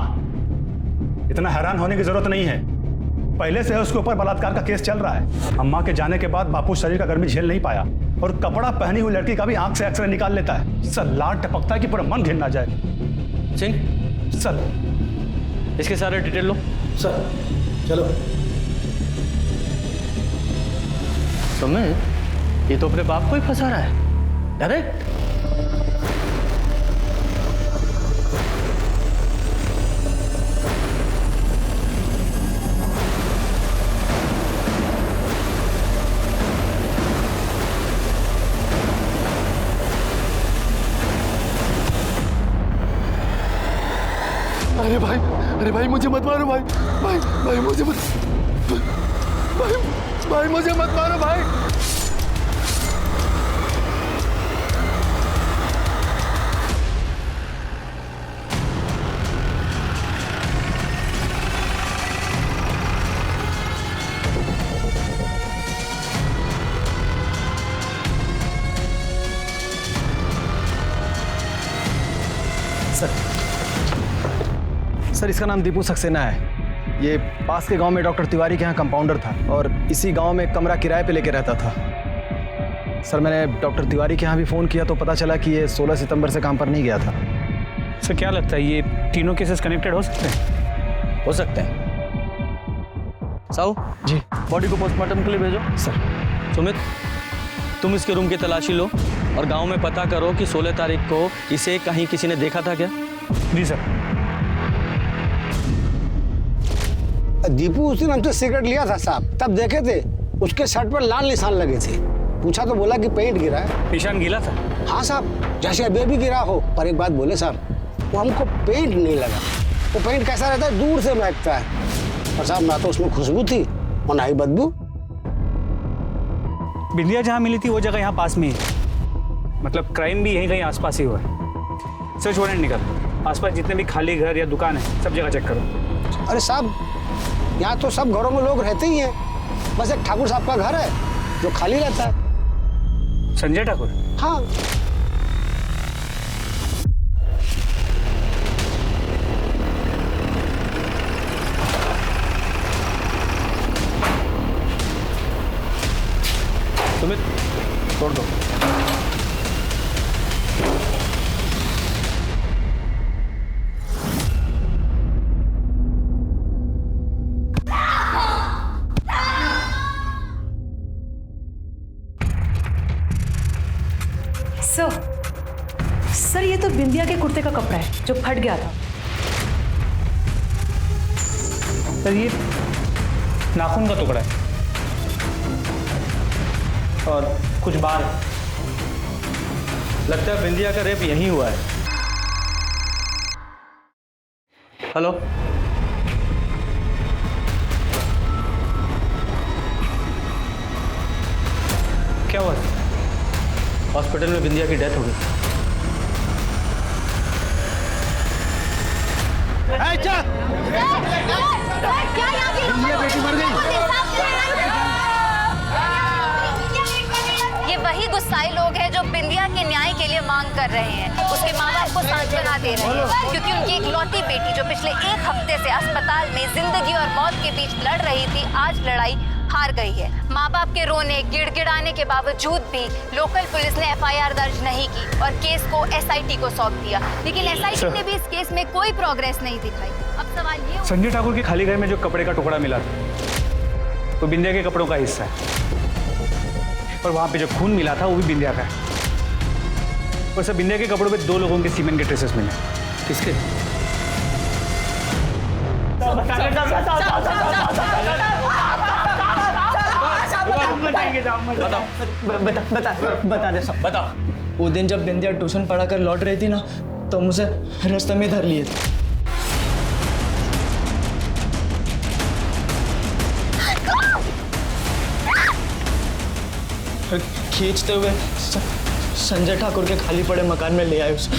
इतना हैरान होने की जरूरत नहीं है। पहले से उसके ऊपर बलात्कार का केस चल रहा है। अम्मा के जाने के बाद बापू शरीर का गर्मी झेल नहीं पाया और कपड़ा पहनी हुई लड़की का भी आंख से एक्सरे निकाल लेता है। सर लाड टपकता है कि पूरा मन घिन ना जाए। सिंह, सर इसके सारे डिटेल लो। सर चलो। सुमित, ये तो अपने बाप को ही फंसा रहा है डायरेक्ट। अरे भाई मुझे मत मारो भाई। भाई मुझे मत, भाई मुझे मत मारो भाई। सर इसका नाम दीपू सक्सेना है। ये पास के गांव में डॉक्टर तिवारी के यहाँ कंपाउंडर था और इसी गांव में कमरा किराए पे लेके रहता था। सर मैंने डॉक्टर तिवारी के यहाँ भी फ़ोन किया तो पता चला कि ये 16 सितंबर से काम पर नहीं गया था। सर क्या लगता है ये तीनों केसेस कनेक्टेड हो सकते हैं? हो सकते हैं। साहू जी, बॉडी को पोस्टमार्टम के लिए भेजो। सर। सुमित, तुम इसके रूम की तलाशी लो और गांव में पता करो कि 16 तारीख को इसे कहीं किसी ने देखा था क्या। जी सर। दीपू उस दिन हमसे सिगरेट लिया था साहब, तब देखे थे उसके शर्ट पर लाल निशान लगे थे। पूछा तो बोला कि पेंट गिरा है। निशान गीला था? हाँ साहब, जैसे अभी भी गिरा हो। पर एक बात बोले साहब, वो हमको पेंट नहीं लगा। वो पेंट कैसा रहता है, दूर से महकता है। और साहब ना तो उसमें खुशबू थी और ना ही बदबू। बिंदिया जहाँ मिली थी वो जगह यहाँ पास में ही, मतलब क्राइम भी यहीं कहीं आसपास ही हुआ है। सर छोड़े निकल, आसपास जितने भी खाली घर या दुकान है सब जगह चेक करो। अरे साहब, यहाँ तो सब घरों में लोग रहते ही हैं, बस एक ठाकुर साहब का घर है जो खाली रहता है। संजय ठाकुर? हाँ। सुमित, छोड़ दो। सर ये तो बिंदिया के कुर्ते का कपड़ा है जो फट गया था। सर ये नाखून का टुकड़ा है और कुछ बाल। लगता है बिंदिया का रेप यहीं हुआ है। हेलो, क्या हुआ? हॉस्पिटल में बिंदिया की डेथ हो गई। बिंदिया बेटी मर गई। ये वही गुस्साई लोग हैं जो बिंदिया के न्याय के लिए मांग कर रहे हैं। उसके माँ बाप को सांत्वना दे रहे हैं क्योंकि उनकी इकलौती बेटी जो पिछले 1 हफ्ते से अस्पताल में जिंदगी और मौत के बीच लड़ रही थी, आज लड़ाई हार गई है। माँ बाप के रोने गिड़गिड़ाने के बावजूद भी लोकल पुलिस ने FIR दर्ज नहीं की और केस को SIT को सौंप दिया, लेकिन SIT ने भी इस केस में कोई प्रोग्रेस नहीं दिखाई। अब सवाल ये, संजय ठाकुर के खाली घर में जो कपड़े का टुकड़ा मिला था तो बिंदिया के कपड़ों का हिस्सा है और वहां पे जो खून मिला था वो भी बिंदिया का है। और सब बिंदिया के कपड़ों पे 2 लोगों के सीमेंट के ट्रेसेस मिले। किसके? बता दे सब। बता। वो दिन जब बिंदिया ट्यूशन पढ़ा कर लौट रही थी ना, तो मुझे रास्ते में धर लिए थे। खींचते हुए संजय ठाकुर के खाली पड़े मकान में ले आए उसे।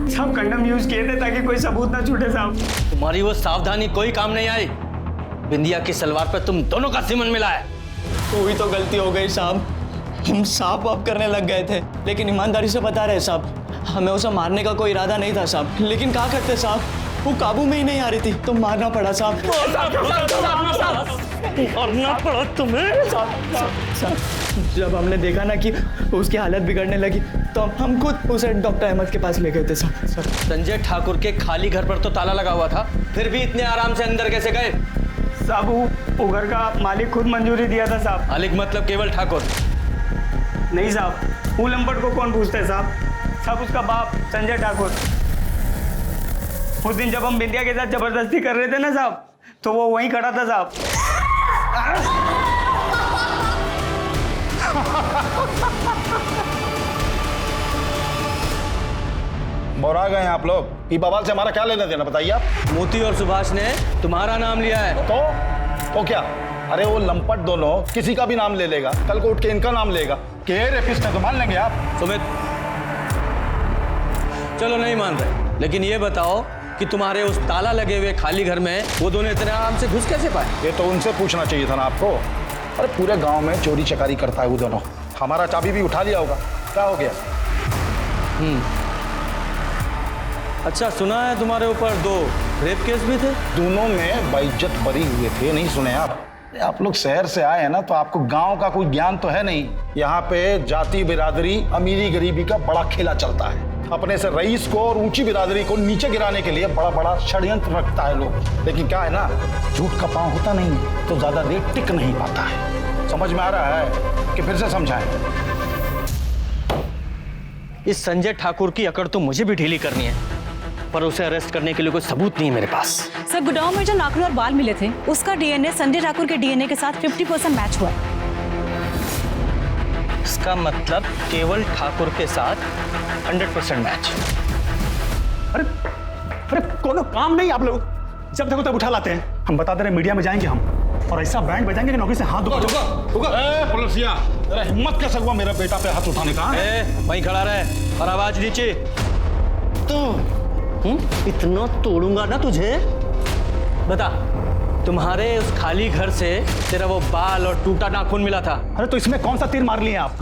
सब कंडम यूज किए थे ताकि कोई सबूत ना छूटे साहब। तुम्हारी वो सावधानी कोई काम नहीं आई। बिंदिया की सलवार पर तुम दोनों का सीमन मिला है। वही तो गलती हो गई साहब, हम साफ वाप करने लग गए थे, लेकिन ईमानदारी से बता रहे साहब, हमें उसे मारने का कोई इरादा नहीं था साहब, लेकिन क्या करते साहब, वो काबू में ही नहीं आ रही थी तो मारना पड़ा साहब। मारना पड़ा तुम्हें? जब हमने देखा ना कि उसकी हालत बिगड़ने लगी तो हम खुद उसे डॉक्टर अहमद के पास ले गए थे साहब। संजय ठाकुर के खाली घर पर तो ताला लगा हुआ था, फिर भी इतने आराम से अंदर कैसे गए? साहब वो घर का मालिक खुद मंजूरी दिया था साहब। मालिक मतलब केवल ठाकुर? नहीं साहब, वो लंपट को कौन पूछता है साहब? सब उसका बाप संजय ठाकुर। उस दिन जब हम बिंदिया के साथ जबरदस्ती कर रहे थे ना साहब, तो वो वहीं खड़ा था साहब। बोरा गए हैं आप लोग। ये बवाल से हमारा क्या लेना देना बताइए आप। मोती और सुभाष ने तुम्हारा नाम लिया है। तो क्या? अरे वो लंपट दोनों किसी का भी नाम ले लेगा, कल को उठ के इनका नाम लेगा कि ये रेपिस्ट है, तो मान लेंगे आप? सुमित, चलो नहीं मान रहे, लेकिन ये बताओ कि तुम्हारे उस ताला लगे हुए खाली घर में वो दोनों इतने आराम से घुस कैसे पाए? ये तो उनसे पूछना चाहिए था ना आपको। अरे पूरे गांव में चोरी चकारी करता है वो दोनों, हमारा चाबी भी उठा लिया होगा, क्या हो गया? अच्छा, सुना है तुम्हारे ऊपर 2 रेप केस भी थे? दोनों में बेइज्जत बरी हुए थे, नहीं सुने आप लोग शहर से आए हैं ना, तो आपको गांव का कोई ज्ञान तो है नहीं। यहाँ पे जाति बिरादरी, अमीरी गरीबी का बड़ा खेला चलता है। अपने से रईस को और ऊंची बिरादरी को नीचे गिराने के लिए बड़ा बड़ा षड्यंत्र रखता है लोग। लेकिन क्या है ना, झूठ का पांव होता नहीं है तो ज्यादा देर टिक नहीं पाता है। समझ में आ रहा है कि फिर से समझाएं? इस संजय ठाकुर की अकड़ तो मुझे भी ढीली करनी है, पर उसे अरेस्ट करने के लिए कोई सबूत नहीं है मेरे पास। सर, गुड़गांव में जो नाखून और बाल मिले थे, उसका डीएनए संजय ठाकुर के डीएनए के साथ 50% मैच हुआ। इसका मतलब केवल ठाकुर के साथ 100% मैच। अरे कोनो काम नहीं आप लोग, जब देखो तब उठा लाते हैं। हम बता दे रहे मीडिया में जाएंगे हम, और ऐसा बैंड बजाएंगे कि नौकरी से हाथ धोगा। पुलिसिया, तेरा हिम्मत कैसे हुआ मेरा बेटा पे हाथ उठाने का? वहीं खड़ा रहे और आवाज नीचे। तो इतना तोड़ूंगा ना तुझे। बता, तुम्हारे उस खाली घर से तेरा वो बाल और टूटा नाखून मिला था। अरे तो इसमें कौन सा तीर मार लिए आप?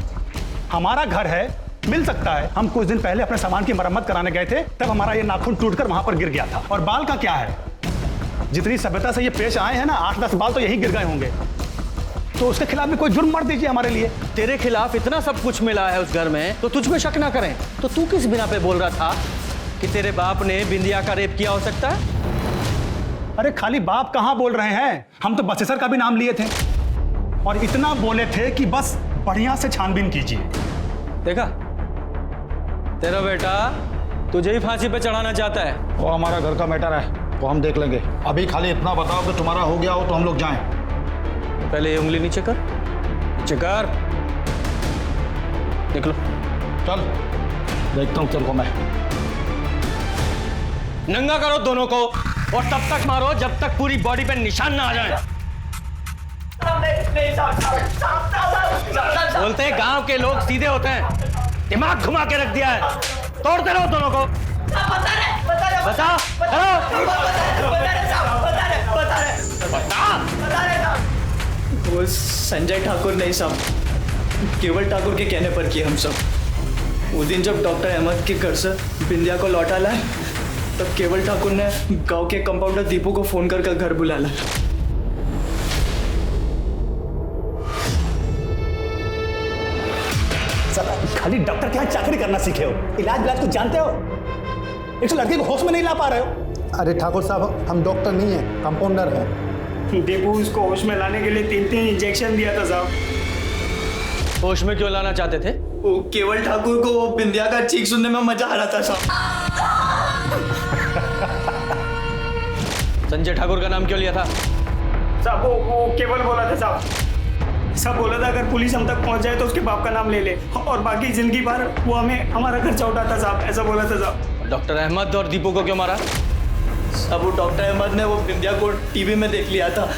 हमारा घर है, मिल सकता है। हम कुछ दिन पहले अपने सामान की मरम्मत कराने गए थे, तब हमारा ये नाखून टूटकर वहां पर गिर गया था। और बाल का क्या है, जितनी सभ्यता से ये पेश आए हैं ना, 8-10 बाल तो यही गिर गए होंगे। तो उसके खिलाफ भी कोई जुर्म मत दीजिए हमारे लिए। तेरे खिलाफ इतना सब कुछ मिला है उस घर में, तो तुझ पे शक ना करें। तो तू किस बिना पे बोल रहा था कि तेरे बाप ने बिंदिया का रेप किया हो सकता है? अरे खाली बाप कहां बोल रहे हैं, हम तो बसेसर का भी नाम लिए थे, और इतना बोले थे कि बस बढ़िया से छानबीन कीजिए। देखा, तेरा बेटा तुझे ही फांसी पे चढ़ाना चाहता है। वो हमारा घर का मैटर है, वो हम देख लेंगे। अभी खाली इतना बताओ कि तुम्हारा हो गया हो तो हम लोग जाएं। तो पहले ये उंगली नीचे कर, नीचे कर। निकलो। चल, देखता हूँ तेरे को मैं। नंगा करो दोनों को, और तब तक मारो जब तक पूरी बॉडी पे निशान ना आ जाए। बोलते हैं गांव के लोग सीधे होते हैं, दिमाग घुमा के रख दिया है। तोड़ते रहो दोनों को। बता, वो संजय ठाकुर नहीं साहब, केवल ठाकुर के कहने पर किए हम सब। उस दिन जब डॉक्टर अहमद के घर से बिंदिया को लौटा लाए, तब केवल ठाकुर ने गांव के कंपाउंडर दीपू को फोन कर घर बुला लाया। खाली डॉक्टर के यहाँ चाकरी करना सीखे हो, इलाज तो जानते हो। एक तो लड़के को होश में नहीं ला पा रहे हो। अरे ठाकुर साहब, हम डॉक्टर नहीं हैं, कंपाउंडर हैं। दीपू उसको होश में लाने के लिए 3 इंजेक्शन दिया था साहब। होश में क्यों लाना चाहते थे? वो केवल ठाकुर को वो बिंदिया का चीख सुनने में मजा आ रहा था साहब। संजय ठाकुर का नाम क्यों लिया था? साहब वो केवल बोला था साहब। सब बोला था अगर पुलिस हम तक पहुंच जाए तो उसके बाप का नाम ले ले, और बाकी जिंदगी भर वो हमें हमारा खर्चा उठाता साहब, ऐसा बोला था साहब। डॉक्टर अहमद और दीपू को क्यों मारा? अब वो डॉक्टर अहमद ने वो बिंदिया को टीवी में देख लिया था,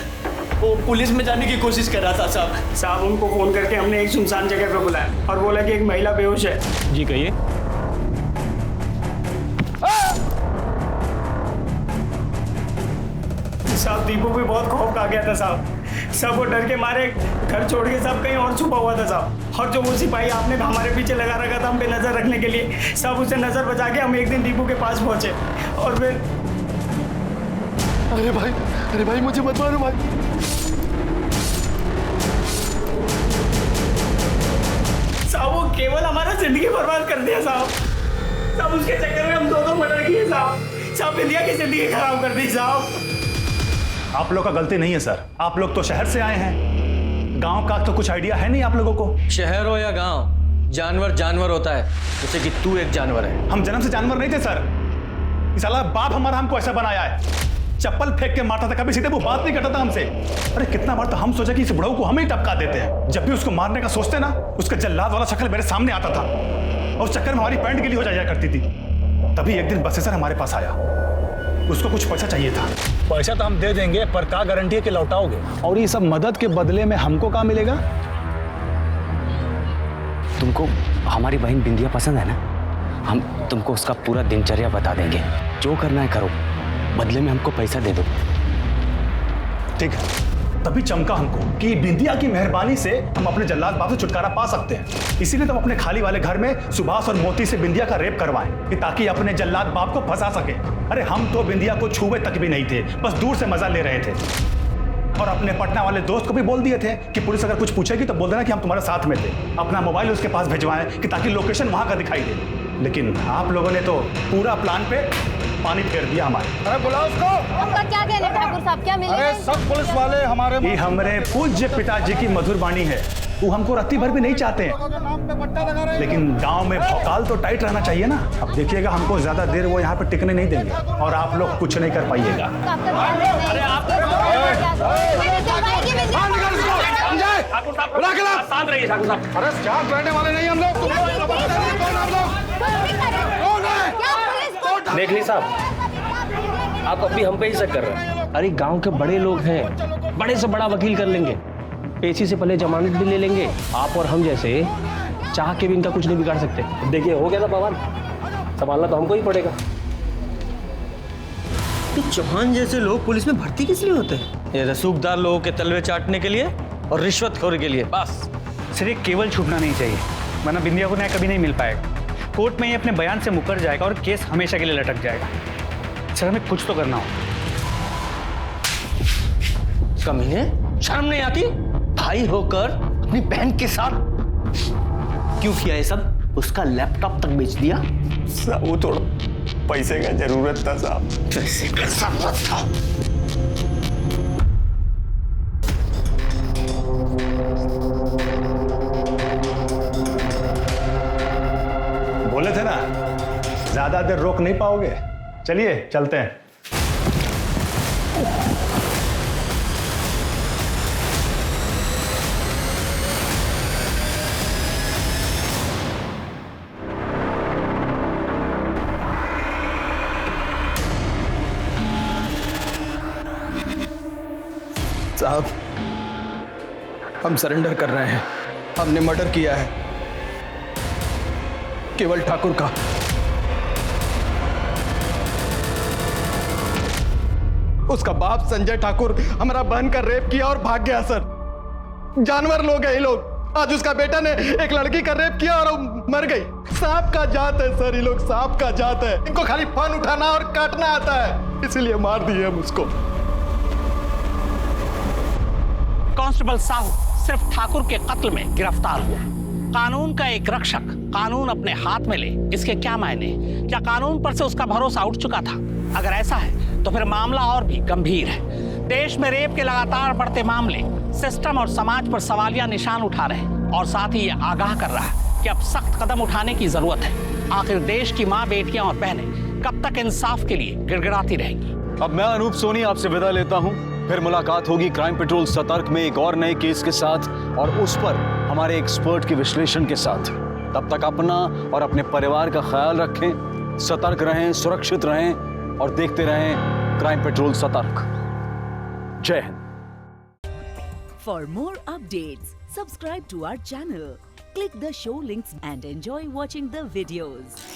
वो पुलिस में जाने की कोशिश कर रहा था साहब। साहब उनको फोन करके हमने एक सुनसान जगह पे बुलाया और बोला कि एक महिला बेहोश है। जी कहिए। साहब दीपू भी बहुत खौफ खा गया था साहब। सब वो डर के मारे घर छोड़ के सब कहीं और छुपा हुआ था साहब। और जो वो सिपाही आपने हमारे पीछे लगा रखा था हम पे नजर रखने के लिए, सब उसे नजर बचा के हम एक दिन दीपू के पास पहुंचे और फिर अरे भाई मुझे मत मारो भाई। साहब वो केवल हमारा जिंदगी बर्बाद कर दिया साहब। साहब उसके चक्कर में हम दो मर्डर किए साहब। साहब इंडिया की जिंदगी खराब कर दी साहब। आप लोग का गलती नहीं है सर, आप लोग तो शहर से आए हैं, गांव का तो कुछ आइडिया है नहीं आप लोगों को। शहर हो या गांव, जानवर जानवर होता है, जैसे कि तू एक जानवर है। हम जन्म से जानवर नहीं थे सर, इस साला बाप हमारा हमको ऐसा बनाया है। चप्पल फेंक के मारता था, कभी सीधे वो बात नहीं करता था हमसे। अरे कितना बार तो हम सोचा कि इस बुढ़ऊ को हम ही टपका देते हैं। जब भी उसको मारने का सोचते ना, उसका जल्लाद वाला शक्ल मेरे सामने आता था और उस चक्कर में हमारी पैंट गीली हो जाया करती थी। तभी एक दिन बसेसर हमारे पास आया, उसको कुछ पैसा चाहिए था। पैसा तो हम दे देंगे, पर क्या गारंटी है कि लौटाओगे? और ये सब मदद के बदले में हमको क्या मिलेगा? तुमको हमारी बहन बिंदिया पसंद है ना? हम तुमको उसका पूरा दिनचर्या बता देंगे, जो करना है करो, बदले में हमको पैसा दे दो। ठीक है। तभी चमका हमको कि बिंदिया की मेहरबानी से हम अपने जल्लाद बाप से छुटकारा पा सकते हैं। इसीलिए तो हम अपने खाली वाले घर में सुभाष और मोती से बिंदिया का रेप करवाएं कि ताकि अपने जल्लाद बाप को फंसा सके। अरे हम तो बिंदिया को छुए तक भी नहीं थे, बस दूर से मजा ले रहे थे। और अपने पटना वाले दोस्त को भी बोल दिए थे कि पुलिस अगर कुछ पूछेगी तो बोल देना कि हम तुम्हारे साथ में थे। अपना मोबाइल उसके पास भिजवाएं कि ताकि लोकेशन वहां का दिखाई दे। लेकिन आप लोगों ने तो पूरा प्लान पे पानी फेर दिया हमारे। अरे बुलाओ उसको। आपका क्या कहना है ठाकुर साहब, क्या मिलेगा? अरे सब पुलिस वाले हमारे ये हमारे पूज्य पिताजी की मधुर वाणी है, वो हमको रत्ती भर भी नहीं चाहते हैं। लेकिन गांव में भौकाल तो टाइट रहना चाहिए ना। अब देखिएगा हमको ज्यादा देर वो यहाँ पे टिकने नहीं देंगे और आप लोग कुछ नहीं कर पाइएगा। शांत रहिए ठाकुर साहब। अरे शांत रहने वाले नहीं हम लोग। देख ली साहब, आप अभी हम पे ही शक कर रहे हैं। अरे गांव के बड़े लोग हैं, बड़े से बड़ा वकील कर लेंगे, पेशी से पहले जमानत भी ले लेंगे। आप और हम जैसे चाह के भी इनका कुछ नहीं बिगाड़ सकते। देखिए हो गया ना बवाल, संभालना तो हमको ही पड़ेगा। चौहान जैसे लोग पुलिस में भर्ती किस लिए होते हैं? ये रसूखदार लोगों के तलवे चाटने के लिए और रिश्वतखोरी के लिए, बस। सिर्फ केवल छूटना नहीं चाहिए, वरना बिंदिया को न्याय कभी नहीं मिल पाएगा। कोर्ट में ये अपने बयान से मुकर जाएगा और केस हमेशा के लिए लटक जाएगा। सर हमें कुछ तो करना होगा। कमीने, शर्म नहीं आती? भाई होकर अपनी बहन के साथ क्यों किया ये सब? उसका लैपटॉप तक बेच दिया। साहब वो थोड़ा पैसे का जरूरत था साहब। पैसे का जरूरत था। बोले थे ना ज्यादा देर रोक नहीं पाओगे। चलिए चलते हैं। साहब हम सरेंडर कर रहे हैं। हमने मर्डर किया है केवल ठाकुर का। उसका बाप संजय ठाकुर हमारा बहन का रेप किया और भाग गया सर। जानवर लोग हैं ये लोग। आज उसका बेटा ने एक लड़की का रेप किया और मर गई। सांप का जात है सर, ये लोग सांप का जात है। इनको खाली फन उठाना और काटना आता है, इसीलिए मार दिए हम उसको। कांस्टेबल साहू सिर्फ ठाकुर के कत्ल में गिरफ्तार हुआ। कानून का एक रक्षक कानून अपने हाथ में ले, इसके क्या मायने? क्या कानून पर से उसका भरोसा उठ चुका था? अगर ऐसा है तो फिर मामला और भी गंभीर है। देश में रेप के लगातार बढ़ते मामले सिस्टम और समाज पर सवालिया निशान उठा रहे हैं और साथ ही ये आगाह कर रहा है कि अब सख्त कदम उठाने की जरूरत है। आखिर देश की माँ, बेटियां और बहनें कब तक इंसाफ के लिए गिड़गिड़ाती रहेंगी? अब मैं अनूप सोनी आपसे विदा लेता हूं। फिर मुलाकात होगी क्राइम पेट्रोल सतर्क में एक और नए केस के साथ और उस पर हमारे एक्सपर्ट के विश्लेषण के साथ। तब तक अपना और अपने परिवार का ख्याल रखें, सतर्क रहें, सुरक्षित रहें और देखते रहें क्राइम पेट्रोल सतर्क। जय Hind. For more updates, subscribe to our channel, click the show links and enjoy watching the videos.